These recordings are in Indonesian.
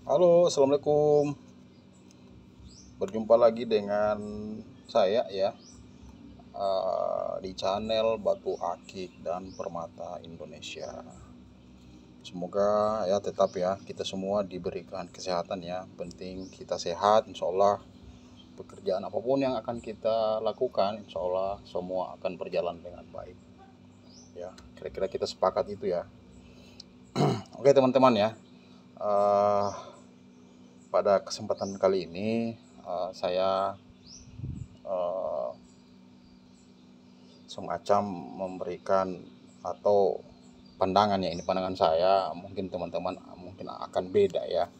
Halo, assalamualaikum. Berjumpa lagi dengan saya ya di channel Batu Akik dan Permata Indonesia. Semoga ya tetap ya kita semua diberikan kesehatan ya. Penting kita sehat, insya Allah pekerjaan apapun yang akan kita lakukan, insya Allah semua akan berjalan dengan baik. Ya, kira-kira kita sepakat itu ya. Oke teman-teman ya. Eh, Pada kesempatan kali ini saya semacam memberikan atau pandangan ya, ini pandangan saya, mungkin teman-teman mungkin akan beda ya,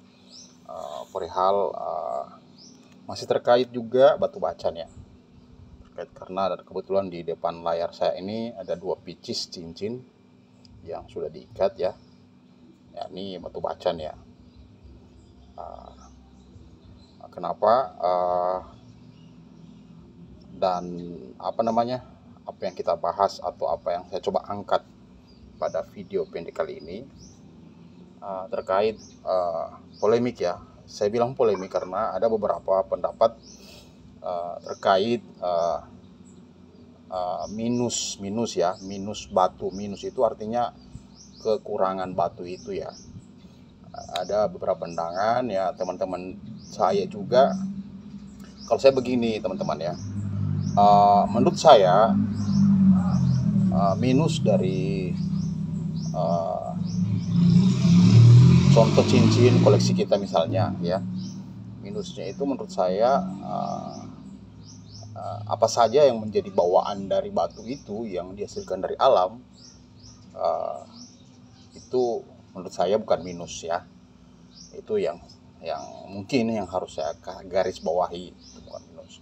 perihal masih terkait juga batu bacan ya, terkait karena kebetulan di depan layar saya ini ada dua pieces cincin yang sudah diikat ya, ini batu bacan ya. Kenapa dan apa yang kita bahas atau apa yang saya coba angkat pada video pendek kali ini terkait polemik ya. Saya bilang polemik karena ada beberapa pendapat terkait minus batu. Minus itu artinya kekurangan batu itu ya. Ada beberapa pandangan ya teman-teman saya juga. Kalau saya begini teman-teman ya, menurut saya minus dari contoh cincin koleksi kita misalnya ya, minusnya itu menurut saya apa saja yang menjadi bawaan dari batu itu yang dihasilkan dari alam, itu menurut saya bukan minus ya. Itu yang mungkin yang harus saya garis bawahi, itu bukan minus.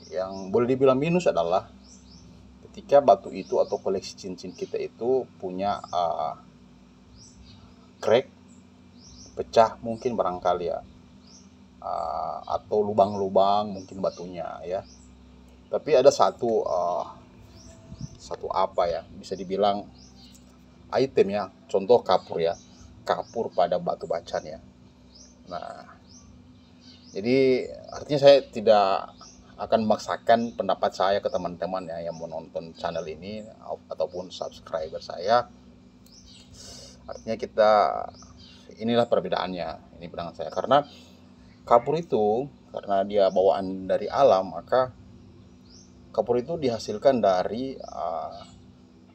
Yang boleh dibilang minus adalah ketika batu itu atau koleksi cincin kita itu punya crack, pecah mungkin barangkali ya, atau lubang-lubang mungkin batunya ya. Tapi ada satu apa ya, bisa dibilang item ya, contoh kapur ya, kapur pada batu bacan ya. Nah, jadi artinya saya tidak akan memaksakan pendapat saya ke teman-teman ya yang menonton channel ini ataupun subscriber saya. Artinya kita, inilah perbedaannya, ini pandangan saya. Karena kapur itu, karena dia bawaan dari alam, maka kapur itu dihasilkan dari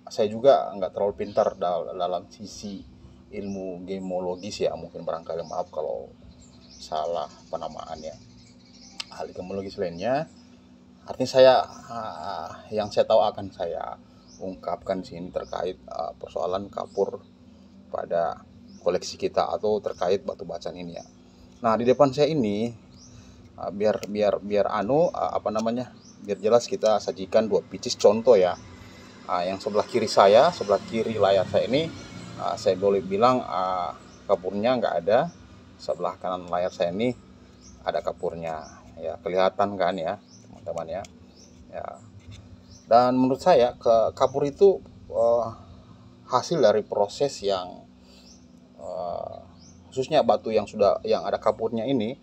saya juga nggak terlalu pintar dalam sisi ilmu gemologis ya, mungkin barangkali maaf kalau salah penamaan ya, ahli gemologis lainnya. Artinya saya yang saya tahu akan saya ungkapkan di sini terkait persoalan kapur pada koleksi kita atau terkait batu bacan ini ya. Nah, di depan saya ini biar biar jelas kita sajikan dua pieces contoh ya. Yang sebelah kiri saya, sebelah kiri layar saya ini, saya boleh bilang kapurnya nggak ada. Sebelah kanan layar saya ini ada kapurnya ya, kelihatan kan ya teman-teman ya. Dan menurut saya kapur itu hasil dari proses yang khususnya batu yang ada kapurnya ini,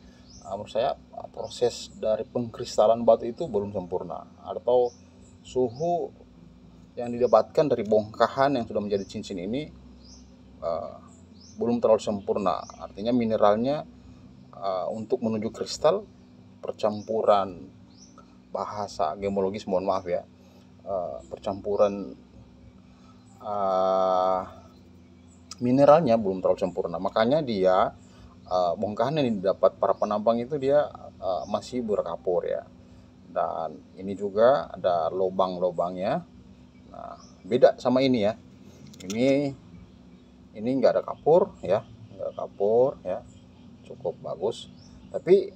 menurut saya proses dari pengkristalan batu itu belum sempurna, atau suhu yang didapatkan dari bongkahan yang sudah menjadi cincin ini belum terlalu sempurna. Artinya mineralnya untuk menuju kristal, percampuran bahasa gemologis, mohon maaf ya, percampuran mineralnya belum terlalu sempurna. Makanya dia bongkahan yang didapat para penambang itu dia masih berkapur ya. Dan ini juga ada lubang-lubangnya. Nah, beda sama ini ya. Ini nggak ada kapur ya, cukup bagus. Tapi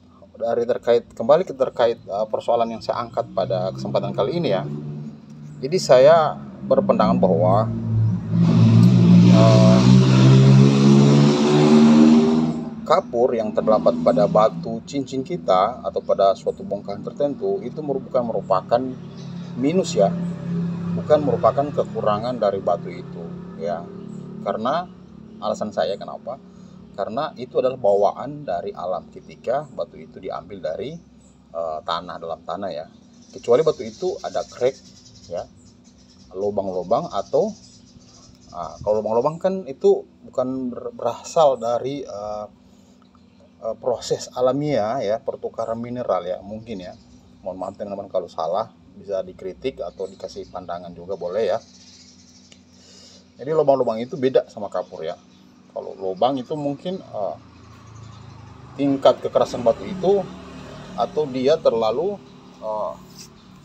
kembali ke terkait persoalan yang saya angkat pada kesempatan kali ini ya. Jadi saya berpendangan bahwa kapur yang terdapat pada batu cincin kita atau pada suatu bongkahan tertentu itu bukan merupakan minus ya, bukan merupakan kekurangan dari batu itu ya. Karena alasan saya kenapa, karena itu adalah bawaan dari alam ketika batu itu diambil dari tanah, dalam tanah ya. Kecuali batu itu ada crack ya, lubang-lubang, atau kalau lubang-lubang kan itu bukan berasal dari proses alamiah ya, pertukaran mineral ya, mungkin ya. Mohon maaf teman-teman kalau salah, bisa dikritik atau dikasih pandangan juga boleh ya. Jadi lubang-lubang itu beda sama kapur ya. Kalau lubang itu mungkin tingkat kekerasan batu itu, atau dia terlalu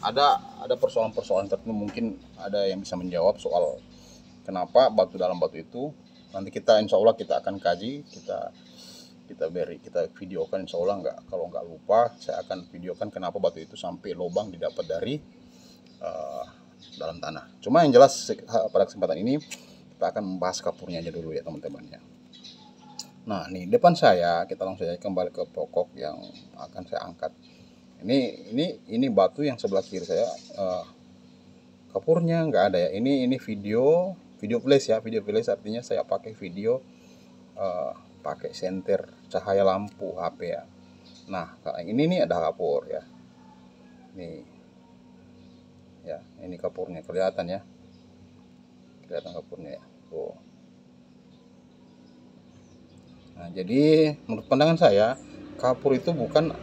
ada persoalan-persoalan tertentu. Mungkin ada yang bisa menjawab soal kenapa batu dalam batu itu. Nanti kita insya Allah kita akan kaji, kita videokan insya Allah. Kalau nggak lupa saya akan videokan kenapa batu itu sampai lubang didapat dari dalam tanah. Cuma yang jelas pada kesempatan ini kita akan membahas kapurnya aja dulu ya teman-teman ya. Nah, nih depan saya, kita langsung saja kembali ke pokok yang akan saya angkat. Ini batu yang sebelah kiri saya, kapurnya nggak ada ya. Ini video flash ya. Video flash artinya saya pakai video pakai senter cahaya lampu HP ya. Nah, ini nih ada kapur ya. Nih. Ya, ini kapurnya kelihatan ya. Kelihatan kapurnya ya. Tuh. Nah, jadi menurut pandangan saya, kapur itu bukan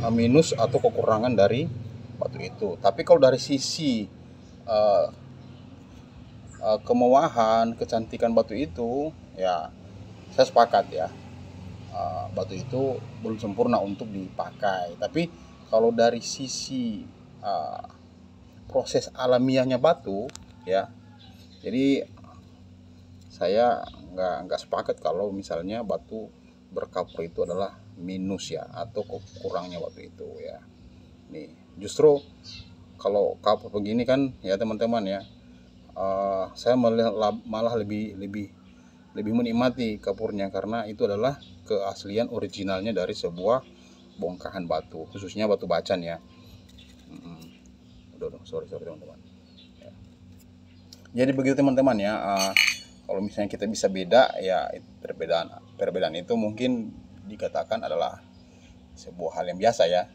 minus atau kekurangan dari batu itu. Tapi kalau dari sisi kemewahan, kecantikan batu itu, ya saya sepakat ya. Batu itu belum sempurna untuk dipakai. Tapi kalau dari sisi proses alamiahnya batu, ya, jadi saya nggak sepakat kalau misalnya batu berkapur itu adalah minus ya, atau kurangnya batu itu ya. Nih, justru kalau kapur begini kan ya teman-teman ya, saya malah lebih menikmati kapurnya, karena itu adalah keaslian originalnya dari sebuah bongkahan batu, khususnya batu bacan ya. Sorry teman-teman ya. Jadi begitu teman-teman ya. Kalau misalnya kita bisa beda ya, perbedaan itu mungkin dikatakan adalah sebuah hal yang biasa ya.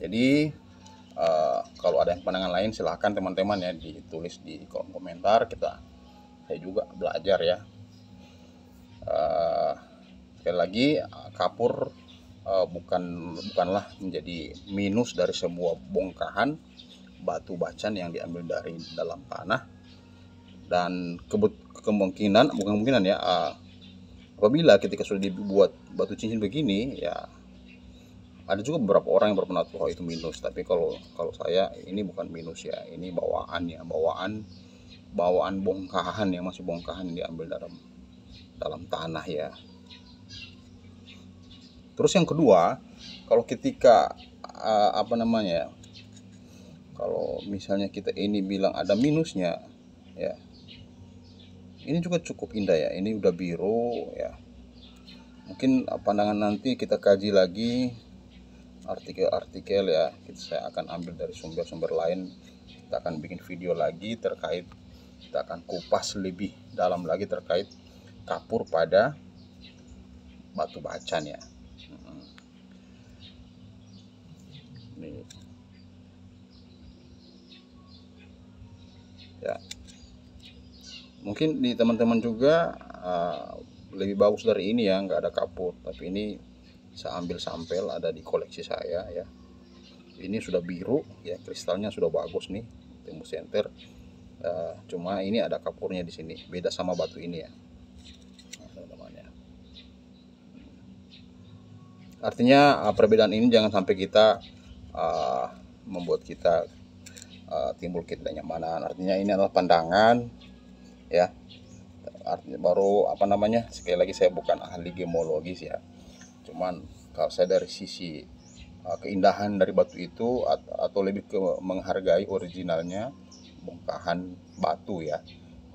Jadi kalau ada yang pandangan lain silahkan teman-teman ya, ditulis di kolom komentar. Saya juga belajar ya. Sekali lagi, kapur bukanlah menjadi minus dari sebuah bongkahan batu bacan yang diambil dari dalam tanah. Dan kemungkinan ya, apabila ketika sudah dibuat batu cincin begini ya, ada juga beberapa orang yang berpendapat bahwa itu minus. Tapi kalau saya, ini bukan minus ya, ini bawaan ya, bawaan bongkahan yang masih bongkahan yang diambil dalam tanah ya. Terus yang kedua, kalau ketika kalau misalnya kita ini bilang ada minusnya ya, ini juga cukup indah ya. Ini udah biru ya. Mungkin pandangan nanti kita kaji lagi artikel-artikel ya. Saya akan ambil dari sumber-sumber lain. Kita akan bikin video lagi terkait, kita akan kupas lebih dalam lagi terkait kapur pada batu bacan ya. Nih. Ya. Mungkin di teman-teman juga lebih bagus dari ini ya, nggak ada kapur. Tapi ini saya ambil sampel, ada di koleksi saya ya. Ini sudah biru ya, kristalnya sudah bagus nih, tembus senter. Cuma ini ada kapurnya di sini, beda sama batu ini ya. Nah, teman-teman ya. Artinya perbedaan ini jangan sampai kita membuat kita timbul ketidaknyamanan. Artinya ini adalah pandangan ya. Artinya baru sekali lagi, saya bukan ahli gemologis ya. Cuman kalau saya dari sisi keindahan dari batu itu, atau lebih ke menghargai originalnya bongkahan batu ya,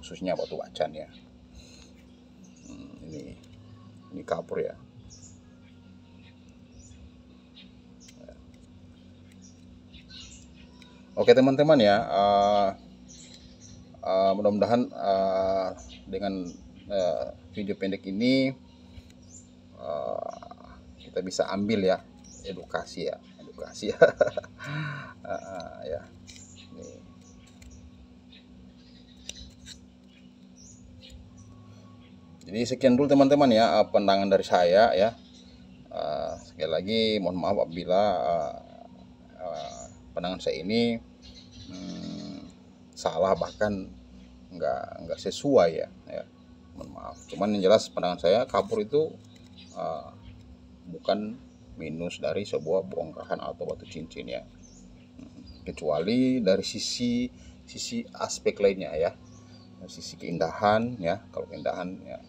khususnya batu bacan ya. Ini kapur ya. Oke teman-teman ya, Mudah-mudahan dengan video pendek ini kita bisa ambil ya edukasi ya ya. Nih. Jadi sekian dulu teman-teman ya pandangan dari saya ya. Sekali lagi mohon maaf apabila pandangan saya ini salah, bahkan nggak sesuai ya. Mohon maaf. Cuman yang jelas pandangan saya kapur itu bukan minus dari sebuah bongkahan atau batu cincin ya, kecuali dari sisi aspek lainnya ya, sisi keindahan ya. Kalau keindahan ya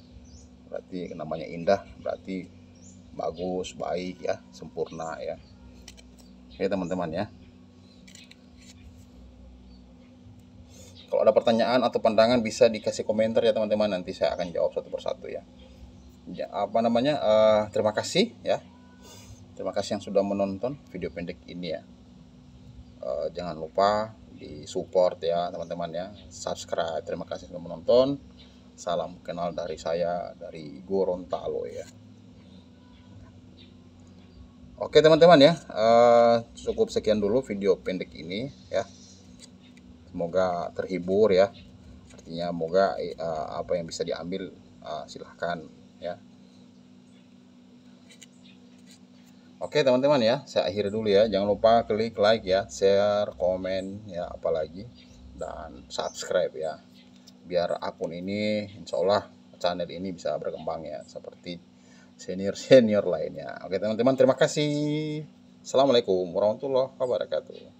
berarti namanya indah, berarti bagus, baik ya, sempurna ya. Oke teman-teman ya, kalau ada pertanyaan atau pandangan bisa dikasih komentar ya teman-teman, nanti saya akan jawab satu persatu ya. Terima kasih ya, terima kasih yang sudah menonton video pendek ini ya. Jangan lupa di support ya teman-teman ya, subscribe. Terima kasih sudah menonton. Salam kenal dari saya, dari Gorontalo ya. Oke teman-teman ya, cukup sekian dulu video pendek ini ya. Semoga terhibur ya, artinya semoga apa yang bisa diambil silahkan ya. Oke teman-teman ya, saya akhiri dulu ya. Jangan lupa klik like ya, share, komen ya, apalagi, dan subscribe ya, biar akun ini insya Allah channel ini bisa berkembang ya seperti senior lainnya. Oke teman-teman, terima kasih. Assalamualaikum warahmatullahi wabarakatuh.